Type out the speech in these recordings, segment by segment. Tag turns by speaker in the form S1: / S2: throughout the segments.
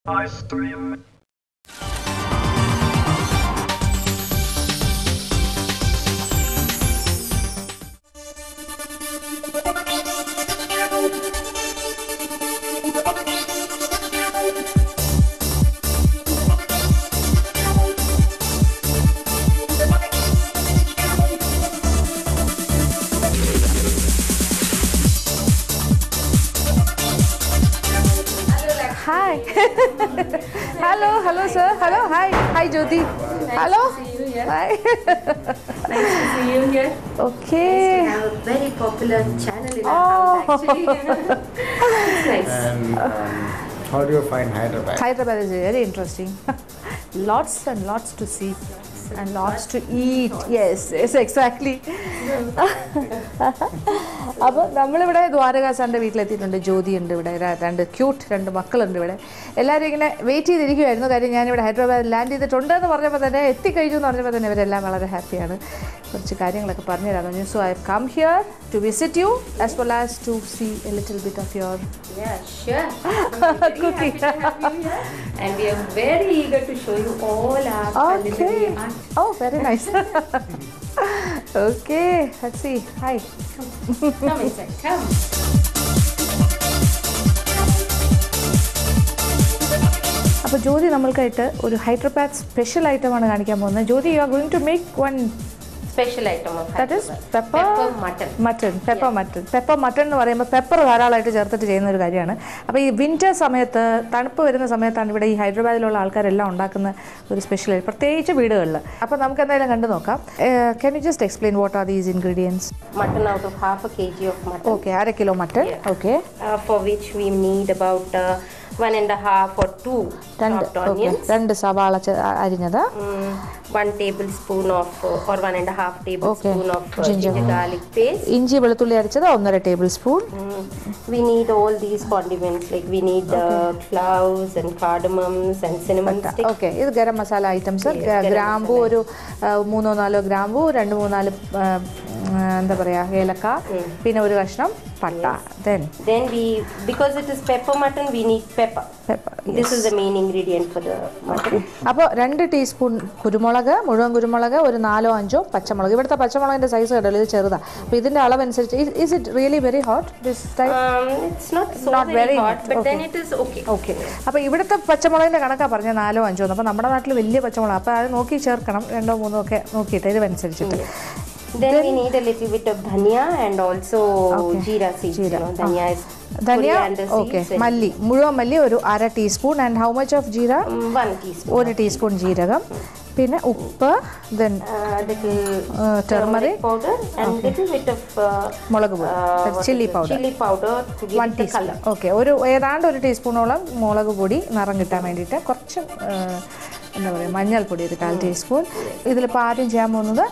S1: Hi. Hello, sir. Hello, hi. Hi, Jyoti. Hello.
S2: Nice to see you here.
S1: Hi.
S2: Nice to see you here.
S1: Okay.
S2: We have a very popular channel in
S1: Oh.
S2: our house, actually. It's nice.
S3: And how do you find Hyderabad?
S1: Hyderabad is very interesting. Lots and lots to see and lots to eat. Yes, exactly. അപ്പോൾ നമ്മളിവിടെ ദ്വാരകാസാറിൻ്റെ വീട്ടിലെത്തിയിട്ടുണ്ട്. ജ്യോതി ഉണ്ട് ഇവിടെ, രണ്ട് മക്കളുണ്ട് ഇവിടെ. എല്ലാവരും ഇങ്ങനെ wait ചെയ്തിരിക്കുമായിരുന്നു. കാര്യം ഞാനിവിടെ ഹൈദരാബാദ് ലാൻഡ് ചെയ്തിട്ടുണ്ട് എന്ന് പറഞ്ഞപ്പോൾ തന്നെ, എത്തിക്കഴിഞ്ഞു എന്ന് പറഞ്ഞപ്പോൾ തന്നെ ഇവരെല്ലാം വളരെ ഹാപ്പിയാണ്. കുറച്ച് കാര്യങ്ങളൊക്കെ പറഞ്ഞു തരാമെന്ന്. So I have come here to visit you as well as to see a little bit of your
S2: cooking. And we are very eager to show you all our culinary art.
S1: Oh, very nice. Okay, let's see. Hi.
S2: Come inside, come.
S1: അപ്പോൾ ജ്യോതി നമ്മൾക്കായിട്ട് ഒരു Hyderabad special ഐറ്റമാണ് കാണിക്കാൻ പോകുന്നത്. Jyothi, you are going to make one
S2: Special item of
S1: that is
S2: Hyderabad.
S1: pepper mutton. Pepper mutton എന്ന് പറയുമ്പോൾ pepper ധാരാളമായിട്ട് ചേർത്തിട്ട് ചെയ്യുന്ന ഒരു കാര്യമാണ്. അപ്പോൾ ഈ വിൻ്റർ സമയത്ത്, തണുപ്പ് വരുന്ന സമയത്താണ് ഇവിടെ ഈ ഹൈദരാബാദിലുള്ള ആൾക്കാരെല്ലാം ഉണ്ടാക്കുന്ന ഒരു സ്പെഷ്യൽ, പ്രത്യേകിച്ച് വീടുകളിൽ. അപ്പോൾ നമുക്ക് എന്തായാലും കണ്ടു നോക്കാം. Can you just explain what are these ingredients?
S2: Mutton out of half a kg of mutton.
S1: Okay, 1/2 kilo mutton.
S2: Yeah.
S1: Okay.
S2: For which we need about 1.5 or 2 chopped onions.
S1: 2 സവാള അരിഞ്ഞത്.
S2: 1 tablespoon of or 1.5 tablespoon of ginger garlic paste.
S1: ഇഞ്ചി വെളുത്തുള്ളി അരച്ചത് 1.5 tablespoon.
S2: We need all these condiments, like we need cloves and cardamoms and cinnamon sticks.
S1: Okay, ഇത് garam masala items. ഗ്രാമ്പൂ ഒരു 3-4 ഗ്രാമ്പൂ, 2-3-4 എന്താ പറയുക ഏലക്ക, പിന്നെ ഒരു കഷ്ണം പട്ട. Then
S2: we, because it is pepper mutton, we need pepper. This is the main ingredient for the mutton.
S1: അപ്പോൾ 2 ടീസ്പൂൺ കുരുമുളക്, മുഴുവൻ കുരുമുളക്, ഒരു 4-5 പച്ചമുളക്. ഇവിടുത്തെ പച്ചമുളകിൻ്റെ സൈസ് കണ്ടല്ലോ, ഇത് ചെറുതാണ്. അപ്പോൾ ഇതിൻ്റെ അളവനുസരിച്ച് is it really very hot this time?
S2: It's not so very hot, but then it is okay.
S1: Okay. അപ്പോൾ ഇവിടുത്തെ പച്ചമുളകിൻ്റെ കണക്കാണ് പറഞ്ഞത് 4-5. അപ്പോൾ നമ്മുടെ നാട്ടിൽ വലിയ പച്ചമുളക്, അപ്പോൾ അത് നോക്കി ചേർക്കണം, 2-3 ഒക്കെ നോക്കിയിട്ട് ഇതിനനുസരിച്ചിട്ട്.
S2: Then we need a little bit of dhania and also jeera seeds. Dhania is coriander seeds.
S1: Okay. മല്ലി, മുഴുവൻ മല്ലി ഒരു 1/2 teaspoon. And how much of jeera?
S2: 1 teaspoon.
S1: 1 teaspoon ജീരകം, പിന്നെ ഉപ്പ്, then turmeric
S2: powder and little bit of
S1: മുളക് പൊടി, chili powder
S2: to give the color.
S1: Okay, ഒരു ഏതാണ്ട് 1 ടീസ്പൂണോളം മുളക് പൊടി നിറം കിട്ടാൻ വേണ്ടിയിട്ട്. കുറച്ച് എന്താ പറയുക മഞ്ഞൾപ്പൊടി ഒരു 1/4 ടീസ്പൂൺ. ഇതിലിപ്പോൾ ആദ്യം ചെയ്യാൻ പോകുന്നത്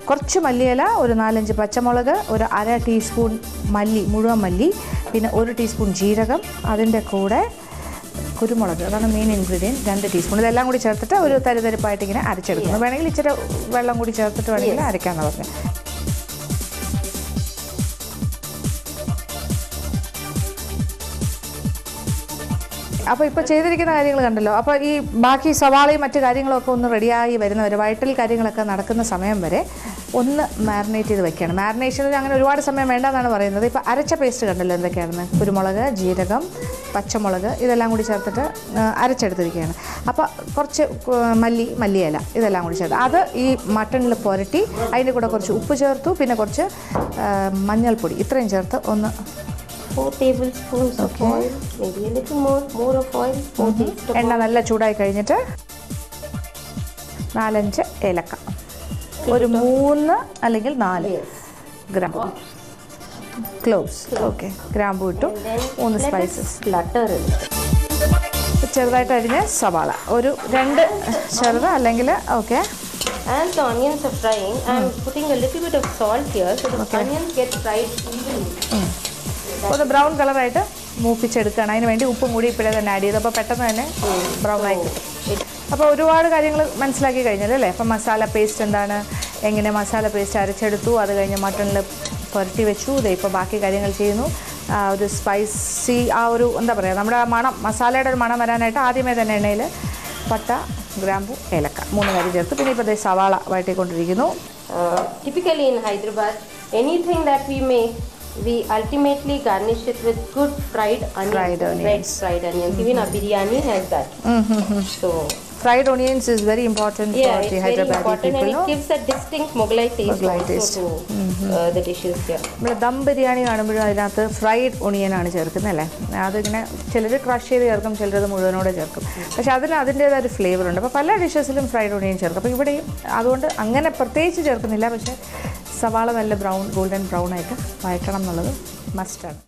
S1: കുറച്ച് മല്ലിയില, ഒരു 4-5 പച്ചമുളക്, ഒരു 1/2 ടീസ്പൂൺ മല്ലി, മുഴുവൻ മല്ലി, പിന്നെ 1 ടീസ്പൂൺ ജീരകം, അതിൻ്റെ കൂടെ കുരുമുളക്, അതാണ് മെയിൻ ഇൻഗ്രീഡിയൻറ്റ്, 2 ടീസ്പൂൺ. ഇതെല്ലാം കൂടി ചേർത്തിട്ട് ഒരു തരിതരിപ്പായിട്ട് ഇങ്ങനെ അരച്ചെടുക്കുന്നു. വേണമെങ്കിൽ ഇച്ചിരി വെള്ളം കൂടി ചേർത്തിട്ട് വേണമെങ്കിൽ അരയ്ക്കാമെന്ന് പറഞ്ഞു. അപ്പോൾ ഇപ്പോൾ ചെയ്തിരിക്കുന്ന കാര്യങ്ങൾ കണ്ടല്ലോ. അപ്പോൾ ഈ ബാക്കി സവാളയും മറ്റു കാര്യങ്ങളൊക്കെ ഒന്ന് റെഡിയായി വരുന്നവരെ, വയറ്റിൽ കാര്യങ്ങളൊക്കെ നടക്കുന്ന സമയം വരെ ഒന്ന് മാരിനേറ്റ് ചെയ്ത് വെക്കുകയാണ്. മാരിനേഷനിൽ അങ്ങനെ ഒരുപാട് സമയം വേണ്ടെന്നാണ് പറയുന്നത്. ഇപ്പോൾ അരച്ച പേസ്റ്റ് കണ്ടല്ലോ എന്തൊക്കെയാണെന്ന്. കുരുമുളക്, ജീരകം, പച്ചമുളക് ഇതെല്ലാം കൂടി ചേർത്തിട്ട് അരച്ചെടുത്തിരിക്കുകയാണ്. അപ്പോൾ കുറച്ച് മല്ലിയില ഇതെല്ലാം കൂടി ചേർത്ത് അത് ഈ മട്ടണിൽ പുരട്ടി അതിൻ്റെ കൂടെ കുറച്ച് ഉപ്പ് ചേർത്തു, പിന്നെ കുറച്ച് മഞ്ഞൾപ്പൊടി, ഇത്രയും ചേർത്ത് ഒന്ന്
S2: 4 tablespoons of oil, maybe a little more of oil.
S1: എണ്ണ നല്ല ചൂടായി കഴിഞ്ഞിട്ട് 4-5 ഏലക്ക, ഒരു 3 അല്ലെങ്കിൽ 4 ഗ്രാമ്പു, ക്ലോവ്സ്. ഓക്കെ, ഗ്രാമ്പു ഇട്ടു, 3 സ്പൈസസ്. ചെറുതായിട്ട് അരിഞ്ഞ സവാള ഒരു 2 ചെറുത് അല്ലെങ്കിൽ. Okay.
S2: As the onions are frying, I am putting a little bit of salt here so the onions get fried evenly.
S1: ഒന്ന് ബ്രൗൺ കളറായിട്ട് മൂപ്പിച്ചെടുക്കുകയാണ്. അതിന് വേണ്ടി ഉപ്പും കൂടി ഇപ്പോഴേ തന്നെ ആഡ് ചെയ്തു. അപ്പോൾ പെട്ടെന്ന് തന്നെ ബ്രൗൺ ആയി കിട്ടും. അപ്പോൾ ഒരുപാട് കാര്യങ്ങൾ മനസ്സിലാക്കി കഴിഞ്ഞല്ലോ അല്ലേ. അപ്പം മസാല പേസ്റ്റ് എന്താണ്, എങ്ങനെ മസാല പേസ്റ്റ് അരച്ചെടുത്തു, അത് കഴിഞ്ഞ് മട്ടണിൽ പുരട്ടി വെച്ചു. ഇപ്പോൾ ബാക്കി കാര്യങ്ങൾ ചെയ്യുന്നു. ഒരു സ്പൈസി ഒരു എന്താ പറയുക നമ്മുടെ മണം മസാലയുടെ ഒരു മണം വരാനായിട്ട് ആദ്യമേ തന്നെ എണ്ണയിൽ പട്ട ഗ്രാമ്പു ഏലക്ക 3 കാര്യം ചേർത്ത് പിന്നെ ഇപ്പോൾ സവാള വഴറ്റിക്കൊണ്ടിരിക്കുന്നു.
S2: Typically in Hyderabad, anything that we make, we ultimately garnish it with good fried onions. Red fried onions. Even our biryani has that. So
S1: fried onions is very important for the Hyderabadi people.
S2: And it gives a distinct Mughlai taste to the dishes here.
S1: നമ്മൾ ദം ബിരിയാണി കാണുമ്പോഴും അതിനകത്ത് fried ഒണിയനാണ് ചേർക്കുന്നത് അല്ലേ? അതിങ്ങനെ ചിലർ crush ചെയ്ത് ചേർക്കും, ചിലരത് മുഴുവനോടെ ചേർക്കും. പക്ഷേ അതിന് അതിൻ്റേതായ ഒരു ഫ്ലേവർ ഉണ്ട്. അപ്പോൾ പല ഡിഷസിലും ഫ്രൈഡ് ഒണിയൻ ചേർക്കും. അപ്പോൾ ഇവിടെയും അതുകൊണ്ട് അങ്ങനെ പ്രത്യേകിച്ച് ചേർക്കുന്നില്ല. പക്ഷേ സവാള നല്ല ഗോൾഡൻ ബ്രൗൺ ആയിട്ട് വഴറ്റണം എന്നുള്ളത് മസ്റ്റാണ്.